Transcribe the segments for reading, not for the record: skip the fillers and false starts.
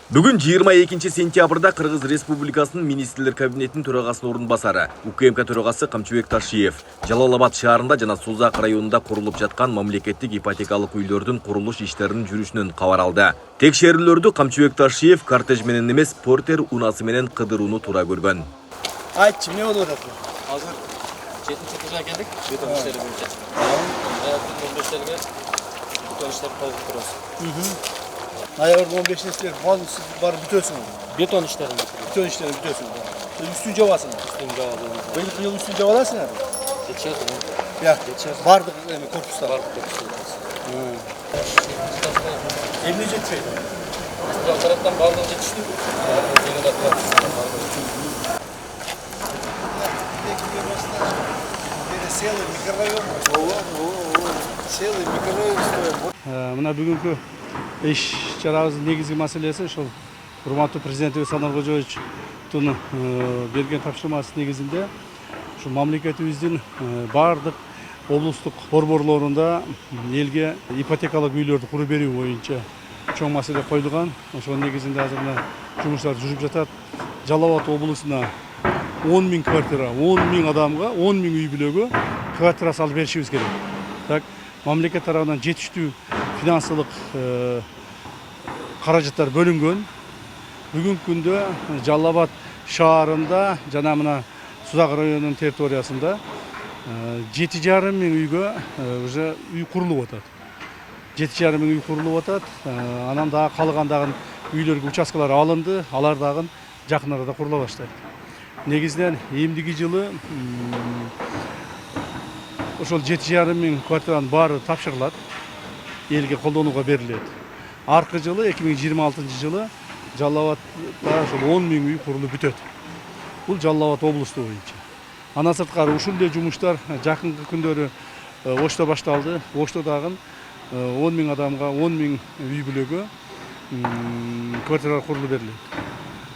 Бүгін 22 сентябрда Қырғыз Республикасының министрлер кабинетінің төрағасының орынбасары, УКМК төрағасы Камчыбек Ташиев, Жалал-Абад шаарында жана Созақ районунда курулуп жаткан мамлекеттик ипотекалык үйлөрдүн курулуш иштеринин жүрүшүнөн кабар алды. Текшерүүлөрдү Камчыбек Ташиев кортеж менен эмес, портер унасы менен кыдырууну туура көргөн. Айтчы, эмне болуп атат? Азыр 7-чы келдик, бетон иштери боюнча. 15-терге бетон иштеп калып турабыз. Аягырда 15 нестер барып бүтөсүң. Бетон иштерин Бүтөн иштерин бүтөсүң. Үстүн жабасың. үстүн жабылды. Быйыл үстүн жаба аласың эле. Жетишет. Я, бардык эми корпустар. Бардык корпустар. Эмне жетпейт? Бул тараптан бардыгы жетиштүү. Целый микрорайон. Целый микрорайон стоит. Мына бүгүнкү иш чарабыздын негизги маселеси ошол урматтуу президентибиз Садыр Кожоевичтун берген тапшырмасы негизинде ушу мамлекетибиздин бардык облустук борборлорунда элге ипотекалык үйлөрдү куруп берүү боюнча чоң маселе коюлган. Ошонун негизинде азыр мына жумуштар жүрүп жатат. Жалал-Абад облусуна 10 000 квартира, 10 000 адамга, 10 000 үй бүлөгө квартира салып беришибиз керек. Так, мамлекет тарабынан жетиштүү финансылык каражаттар бөлүнгөн. Бүгүнкү күндө Жалал-Абад шаарында жана мына Созак районунун территориясында 7,5 мың үйгө уже үй курулуп атат. 7,5 мың үй курулуп атат. Анан дагы калган үйлөргө участкалар алынды, алар дагы жакын арада курула баштайт. Негизинен эмдиги жылы ошол 7,5 мың квартиранын баары тапшырылат, элге колдонууга берилет. Аркы жылы 2026 жылы Жалал-Абадта ошол 10 000 үй курулуп бүтөт. Бул Жалал-Абад облусту боюнча. Андан сырткары ушул эле жумуштар жакынкы күндөрү Ошто башталды. Ошто дагы 10 000 адамга, 10 000 үй бүлөгө квартиралар курулуп берилет.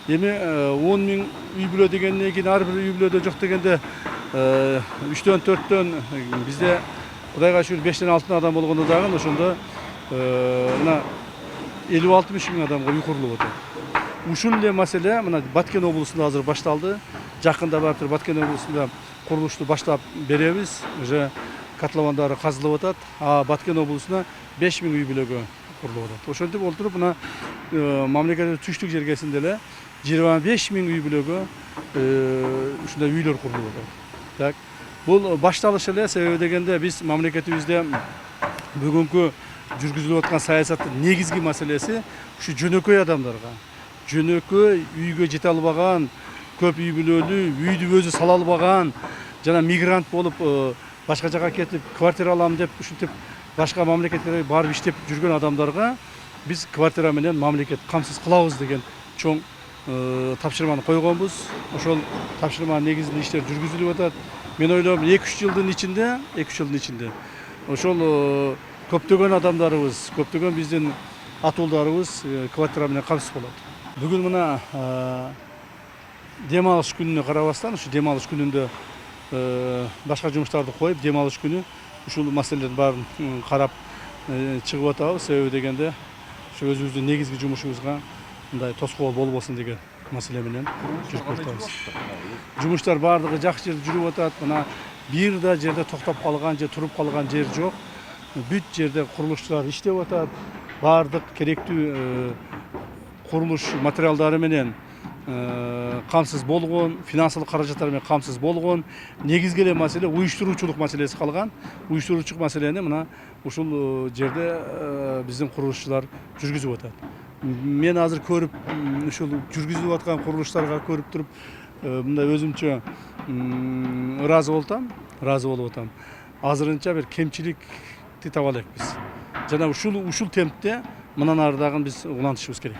Эми 10 000 үй бүлө дегенден кийин ар бир үй бүлөдө жок дегенде 3-төн 4-төн бизде Кудайга шүгүр 5-тен 6 адам болгондо дагы ошондо мына 50-60 мың адамга үй курулуп атат. Ушул эле маселе мына Баткен облусунда азыр башталды. Жакында барып Баткен облусунда курулушту баштап беребиз. Уже котловандары казылып атат. А Баткен облусуна 5 000 үй бүлөгө курулуп атат. Ошентип олтуруп мына мамлекеттин түштүк жергесинде эле 25 000 үй бүлөгө ушундай үйлөр курулуп атат. Так, бул башталыш эле, себеби дегенде биз мамлекетибизде бүгүнкү жүргүзүлүп аткан саясаттын негизги маселеси ушу жөнөкөй адамдарга, жөнөкөй үйгө жете албаган, көп үй бүлөлүү, үйдү өзү сала албаган жана мигрант болуп башка жака кетип квартира алам деп ушинтип башка мамлекеттерге барып иштеп жүргөн адамдарга биз квартира менен мамлекет камсыз кылабыз деген чоң тапшырманы койгонбуз. Ошол тапшырманын негизинде иштер жүргүзүлүп атат. Мен ойлойм 2-3 жылдын ичинде ошол көптөгөн адамдарыбыз, көптөгөн биздин атуулдарыбыз квартира менен камсыз болот. Бүгүн мына дем алыш күнүнө карабастан, ушу дем алыш күнүндө башка жумуштарды коюп, дем алыш күнү ушул маселелердин баарын карап чыгып атабыз. Себеби дегенде ушу өзүбүздүн негизги жумушубузга мындай тоскоол болбосун деген маселе менен жүрүп атабыз. Жумуштар баардыгы жакшы жерде жүрүп атат. Мына бир да жерде токтоп калган же туруп калган жер жок. Бүт жерде курулушчулар иштеп атат. Баардык керектүү курулуш материалдары менен камсыз болгон, финансылык каражаттар менен камсыз болгон. Негизги эле маселе уюштуруучулук маселеси калган. Уюштуруучулук маселени мына ушул жерде биздин курулушчулар жүргүзүп атат. Мен азыр көрүп, ушул жүргүзүлүп аткан курулуштарга көрүп туруп, мындай өзүмчө ыраазы болуп атам. Азырынча бир кемчиликти таба элекпиз. Жана ушул темпте мындан ары дагы биз улантышыбыз керек.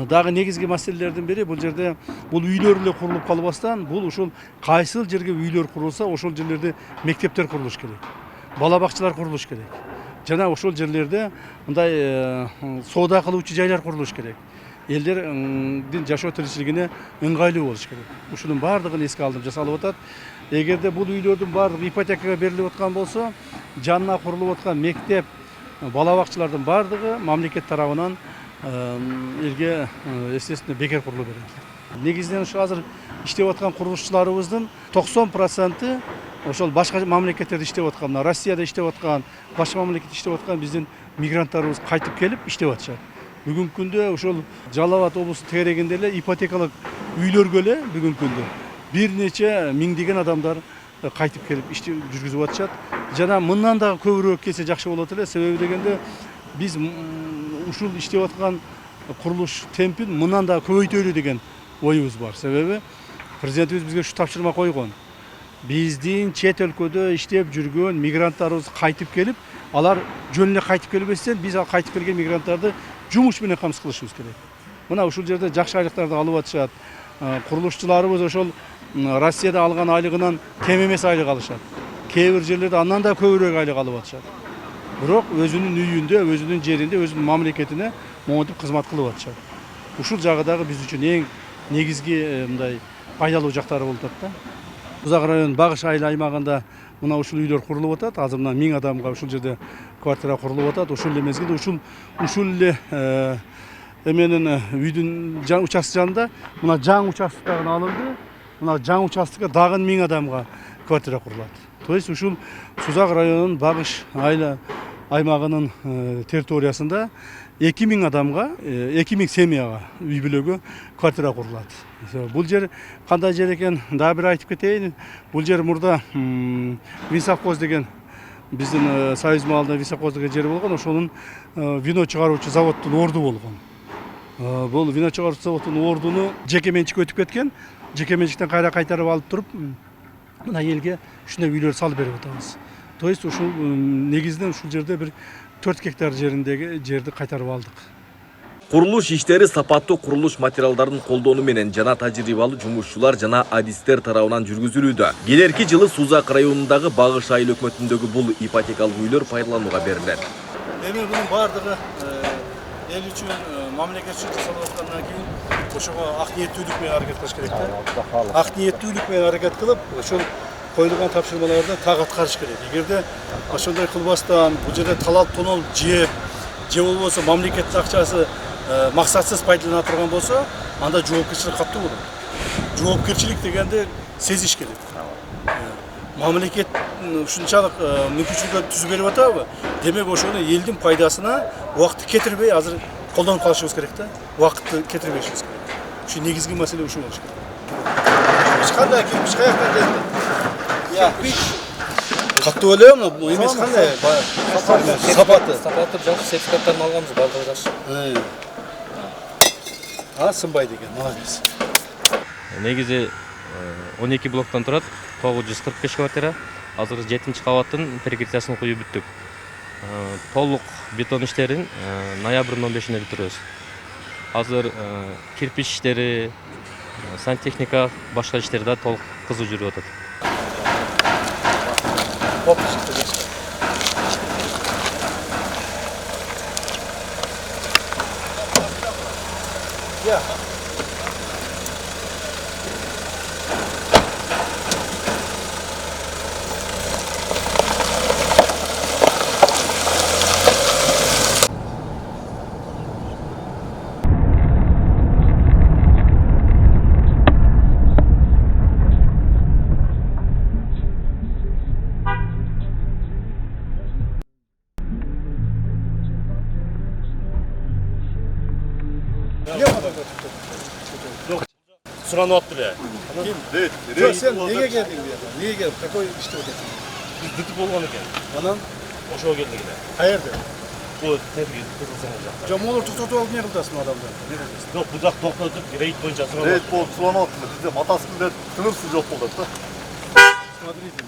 Дагы негизги маселелердин бири бул жерде бул үйлөр эле курулуп калбастан, бул ушул кайсыл жерге үйлөр курулса, ошол жерлерде мектептер курулуш керек. Бала бакчалар курулуш керек. Жана ошол жерлерде мындай соода кылуучу жайлар курулуш керек. Элдердин жашоо тиричилигине ыңгайлуу болуш керек. Ушунун баардыгын эске алынып жасалып атат. Эгерде бул үйлөрдүн баардыгы ипотекага берилип аткан болсо, жанына курулуп аткан мектеп, бала бакчалардын баардыгы мамлекет тарабынан элге естественно бекер курулу берет. Негизинен ушу азыр иштеп аткан курулушчуларыбыздын 90% ошол башка мамлекеттерде иштеп аткан, мына Россияда иштеп аткан, башка мамлекетте иштеп аткан биздин мигранттарыбыз кайтып келип иштеп атышат. Бүгүнкү күндө ошол Жалал Абад облусунун тегерегинде эле ипотекалык үйлөргө эле бүгүнкү күндө бир нече миңдеген адамдар кайтып келип ишти жүргүзүп атышат. Жана мындан дагы көбүрөөк келсе жакшы болот эле. Себеби дегенде биз ушул иштеп аткан курулуш темпин мындан дагы көбөйтөлү деген оюбуз бар. Себеби президентибиз бизге ушу тапшырма койгон. Биздин чет өлкөдө иштеп жүргөн мигранттарыбыз кайтып келип, алар жөн эле кайтып келбестен биз ал кайтып келген мигранттарды жумуш менен камсыз кылышыбыз керек. Мына ушул жерде жакшы айлыктарды алып атышат. Курулушчуларыбыз ошол Россияда алган айлыгынан кем эмес айлык алышат. Кээ бир жерлерде андан да көбүрөөк айлык алып атышат. Бирок өзүнүн үйүндө, өзүнүн жеринде, өзүнүн мамлекетине монтип кызмат кылып атышат. Ушул жагы дагы биз үчүн эң негизги мындай пайдалуу жактары болуп атат да. Узак район Багыш айыл аймагында мына ушул үйлөр курулуп атат. Азыр мына 1000 адамга ушул жерде квартира курулуп атат. Ушул эле мезгилде ушул эле эменин үйдүн участок жанында мына жаңы участок дагы алынды. Мына жаңы участокка дагы 1000 адамга квартира курулат. То есть ушул Сузак районунун Багыш айыл аймагынын территориясында 2000 адамга, 2000 семьяга үй бүлөгө квартира курулат. Бул жер кандай жер экен дагы бир айтып кетейин. Бул жер мурда Винсовхоз деген биздин Союз маалында Винсовхоз деген жер болгон. Ошонун вино чыгаруучу заводдун орду болгон. Бул вино чыгаруучу заводдун ордуну жеке менчикке өтүп кеткен. Жеке менчиктен кайра кайтарып алып туруп, мына элге ушундай үйлөр салып берип атабыз. То есть ушул негизинен ушул жерде бир 4 гектар жериндеги жерди кайтарып алдык. Курулуш иштери сапаттуу курулуш материалдарын колдонуу менен жана тажрыйбалуу жумушчулар жана адистер тарабынан жүргүзүлүүдө. Келерки жылы Сузак районундагы Багыш айыл өкмөтүндөгү бул ипотекалык үйлөр пайдаланууга берилет. Эми бунун бардыгы эл үчүн, мамлекет үчүн жасалып аткандан кийин ошого ак ниеттүүлүк менен аракет кылыш керек да. Ак ниеттүүлүк менен аракет кылып, ошол коюлган тапшырмаларды так аткарыш керек. Эгерде ошондой кылбастан бул жерде талал тонол же болбосо мамлекеттин акчасы максатсыз пайдалана турган болсо, анда жоопкерчилик катуу болот. Жоопкерчилик дегенде сезиш керек. Мамлекет ушунчалык мүмкүнчүлүккө түзүп берип атабы? Демек ошону элдин пайдасына убакытты кетирбей азыр колдонуп калышыбыз керек да. Убакытты кетирбешибиз керек. Ушу негизги маселе ушу болуш керек. Кандай кирпич каяктан келди? Кирпич катуу эле мына эмес кандай? Сапаты жакшы, сертификаттарын алганбыз, бардыгы жакшы. Сынбайт экен, молодец. Негизи 12 блоктон турат, 945 квартира. Азыр 7-чи кабаттын перекрытиясын куюп бүттүк. Толук бетон иштерин ноябрдын 15-ине бүтүрөбүз. Азыр кирпич иштери, сантехника, башка иштер да толук кызуу жүрүп атат. Суранып атты эле. Жоқ, сен неге келдің бұяқа? Неге келдің? Какой іште өтесің? Биз дытып болгон экен. Анан Ошого келдик эле. қайерде? Бул терги кызылсаңыз жакта. Жоқ, молор тоқтатып алып не қылдасың адамдар? Жок, бул жак токтотуп, рейд боюнча суранып. Рейд болып сұланып атты. Бізде матасында тынырсыз жоқ болды да. Смотрите,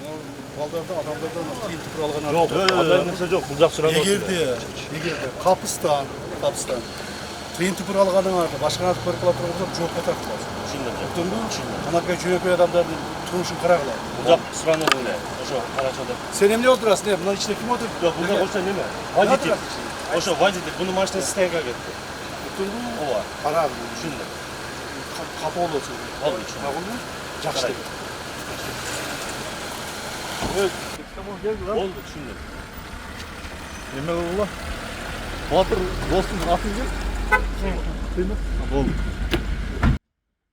балдарда адамдардан тиын түпір алған Жок, андай нерсе жок, бул жак суранып. Егерде қапыстан тиын түпір алғаныңарды башкаларды көріп кала турган болсо жоопко тартыласың. Анакай жөнөкөй адамдардын турмушун карагыла. Бул жак суранып эле. Ошо карачада. Сен эмне отурасың? Мына ичинде ким отуруп? Жок, бунда койсо неме? Водитель. Ошо водитель, бунун машинасы стоянкага кетти. Ооба. Карагым. Түшүндүм. Капа болсун. Болду, түшүндүм. Жакшы. Болду, түшүндүм. Неме болла? Батыр достың атын кел?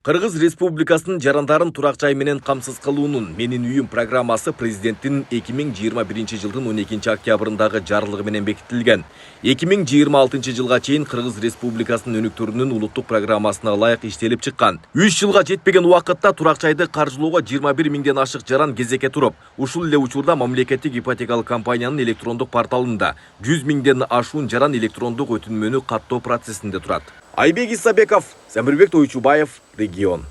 Кыргыз Республикасынын жарандарын турак жай менен камсыз кылуунун Менин үйүм программасы президенттин 2021 жылдын 12 октябрындагы жарлыгы менен бекитилген. 2026 жылга чейин Кыргыз Республикасынын өнүктүрүүнүн улуттук программасына ылайык иштелип чыккан. 3 жылга жетпеген убакытта турак жайды каржылоого 21 миңден ашык жаран кезекке туруп, ушул эле учурда мамлекеттик ипотекалык компаниянын электрондук порталында 100 миңден ашуун жаран электрондук өтүнмөнү каттоо процессинде турат. Айбек Исабеков, Замирбек Тойчубаев, Регион.